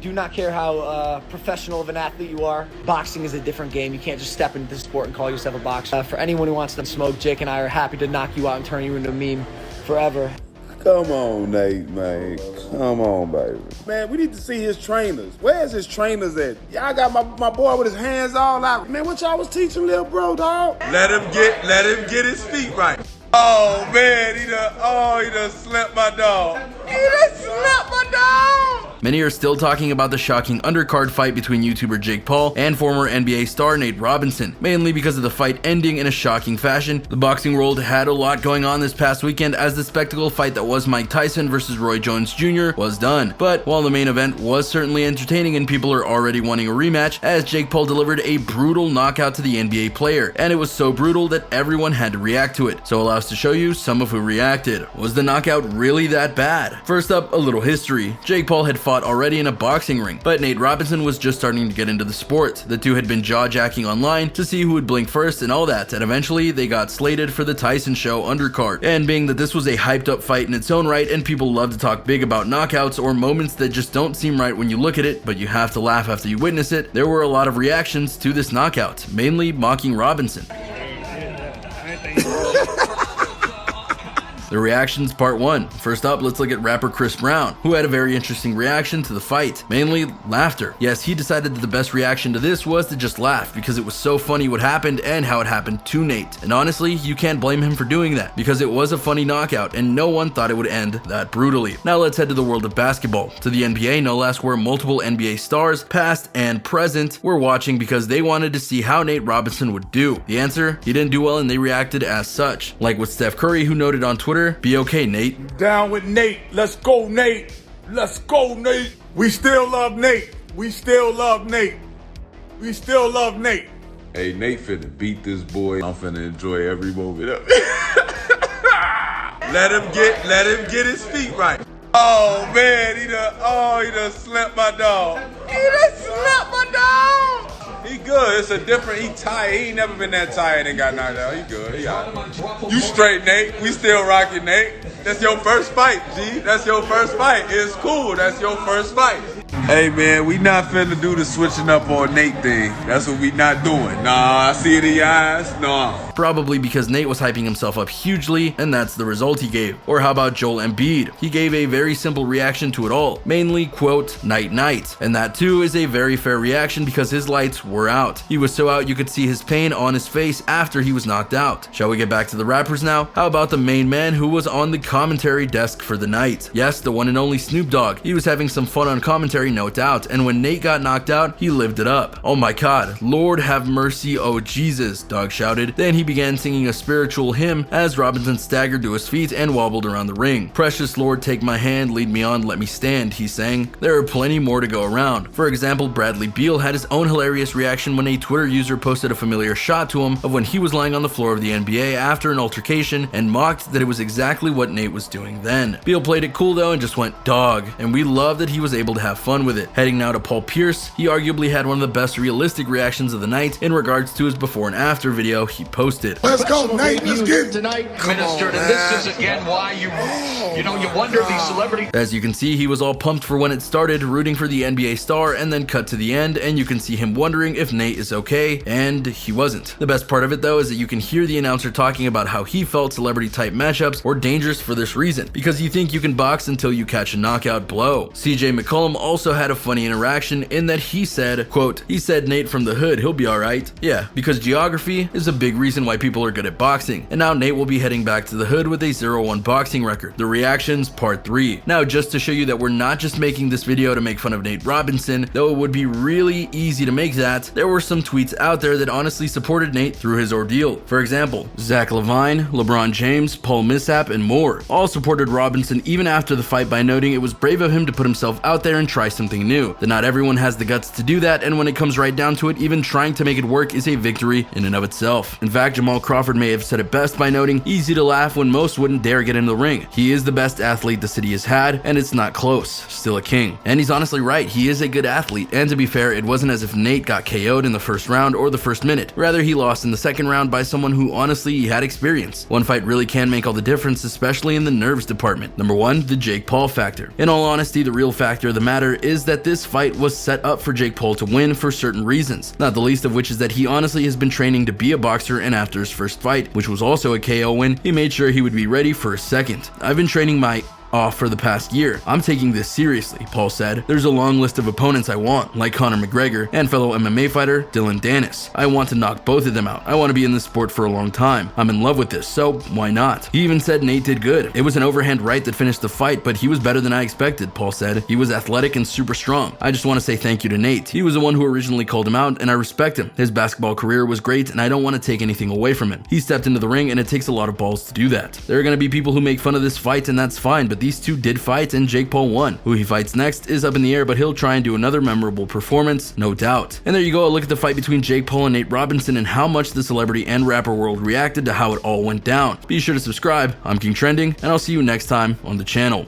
do not care how professional of an athlete you are. Boxing is a different game. You can't just step into the sport and call yourself a boxer. For anyone who wants to smoke, Jake and I are happy to knock you out and turn you into a meme forever. Come on, Nate, man. Come on, baby. Man, we need to see his trainers. Where's his trainers at? Y'all got my boy with his hands all out. Man, what y'all was teaching little bro, dog? Let him get his feet right. Oh, man, he done slapped my dog. He done slapped my dog. Many are still talking about the shocking undercard fight between YouTuber Jake Paul and former NBA star Nate Robinson, mainly because of the fight ending in a shocking fashion. The boxing world had a lot going on this past weekend as the spectacle fight that was Mike Tyson versus Roy Jones Jr. was done. But while the main event was certainly entertaining and people are already wanting a rematch, as Jake Paul delivered a brutal knockout to the NBA player, and it was so brutal that everyone had to react to it. So allow us to show you some of who reacted. Was the knockout really that bad? First up, a little history. Jake Paul had fought already in a boxing ring, but Nate Robinson was just starting to get into the sport. The two had been jaw-jacking online to see who would blink first and all that, and eventually they got slated for the Tyson show undercard. And being that this was a hyped up fight in its own right and people love to talk big about knockouts or moments that just don't seem right when you look at it, but you have to laugh after you witness it, there were a lot of reactions to this knockout, mainly mocking Robinson. The reactions part 1. First up, let's look at rapper Chris Brown, who had a very interesting reaction to the fight, mainly laughter. Yes, he decided that the best reaction to this was to just laugh because it was so funny what happened and how it happened to Nate. And honestly, you can't blame him for doing that because it was a funny knockout and no one thought it would end that brutally. Now let's head to the world of basketball, to the NBA no less, where multiple NBA stars, past and present, were watching because they wanted to see how Nate Robinson would do. The answer? He didn't do well and they reacted as such. Like with Steph Curry, who noted on Twitter, "Be okay, Nate." Down with Nate. Let's go, Nate. Let's go, Nate. We still love Nate. We still love Nate. We still love Nate. Hey, Nate finna beat this boy. I'm finna enjoy every moment of it. Let him get his feet right. Oh man, he done slapped my dog. He done slapped my dog. He good. It's a different. He tired. He ain't never been that tired and got knocked out. He good. He got it. You straight, Nate. We still rocking, Nate. That's your first fight, G. That's your first fight. It's cool. That's your first fight. Hey man, we not finna do the switching up on Nate thing. That's what we not doing. Nah, I see it in your eyes. Nah. Probably because Nate was hyping himself up hugely, and that's the result he gave. Or how about Joel Embiid? He gave a very simple reaction to it all, mainly, quote, "night night." And that too is a very fair reaction because his lights were out. He was so out you could see his pain on his face after he was knocked out. Shall we get back to the rappers now? How about the main man who was on the commentary desk for the night? Yes, the one and only Snoop Dogg. He was having some fun on commentary, no doubt, and when Nate got knocked out, he lived it up. "Oh my god, Lord have mercy, oh Jesus," Dogg shouted. Then he began singing a spiritual hymn as Robinson staggered to his feet and wobbled around the ring. "Precious Lord, take my hand, lead me on, let me stand," he sang. There are plenty more to go around. For example, Bradley Beal had his own hilarious reaction when a Twitter user posted a familiar shot to him of when he was lying on the floor of the NBA after an altercation and mocked that it was exactly what Nate was doing then. Beal played it cool though and just went dog, and we love that he was able to have fun with it. Heading now to Paul Pierce, he arguably had one of the best realistic reactions of the night in regards to his before and after video he posted. Let's go, Nate. Let's get it tonight, ministered, and this is again why you wonder these celebrities. As you can see, he was all pumped for when it started, rooting for the NBA star, and then cut to the end, and you can see him wondering if Nate is okay, and he wasn't. The best part of it though is that you can hear the announcer talking about how he felt celebrity type matchups were dangerous for this reason, because you think you can box until you catch a knockout blow. CJ McCollum also had a funny interaction in that he said, quote, "He said Nate from the hood, he'll be alright." Yeah, because geography is a big reason why people are good at boxing, and now Nate will be heading back to the hood with a 0-1 boxing record. The reactions part 3. Now just to show you that we're not just making this video to make fun of Nate Robinson, though it would be really easy to make that, there were some tweets out there that honestly supported Nate through his ordeal. For example, Zach Levine, LeBron James, Paul Millsap, and more all supported Robinson even after the fight by noting it was brave of him to put himself out there and try something new, that not everyone has the guts to do that, and when it comes right down to it, even trying to make it work is a victory in and of itself. In fact, Jamal Crawford may have said it best by noting, "Easy to laugh when most wouldn't dare get in the ring. He is the best athlete the city has had, and it's not close. Still a king. And he's honestly right, he is a good athlete, and to be fair, it wasn't as if Nate got KO'd in the first round or the first minute. Rather, he lost in the second round by someone who honestly had experience. One fight really can make all the difference, especially in the nerves department. Number 1, the Jake Paul factor. In all honesty, the real factor of the matter is that this fight was set up for Jake Paul to win for certain reasons, not the least of which is that he honestly has been training to be a boxer, and after his first fight, which was also a KO win, he made sure he would be ready for a second. I've been training my off for the past year. I'm taking this seriously, Paul said. There's a long list of opponents I want, like Conor McGregor and fellow MMA fighter Dylan Dennis. I want to knock both of them out. I want to be in this sport for a long time. I'm in love with this, so why not? He even said Nate did good. It was an overhand right that finished the fight, but he was better than I expected, Paul said. He was athletic and super strong. I just want to say thank you to Nate. He was the one who originally called him out, and I respect him. His basketball career was great, and I don't want to take anything away from him. He stepped into the ring, and it takes a lot of balls to do that. There are going to be people who make fun of this fight, and that's fine, but these two did fight, and Jake Paul won. Who he fights next is up in the air, but he'll try and do another memorable performance, no doubt. And there you go, a look at the fight between Jake Paul and Nate Robinson and how much the celebrity and rapper world reacted to how it all went down. Be sure to subscribe. I'm King Trending, and I'll see you next time on the channel.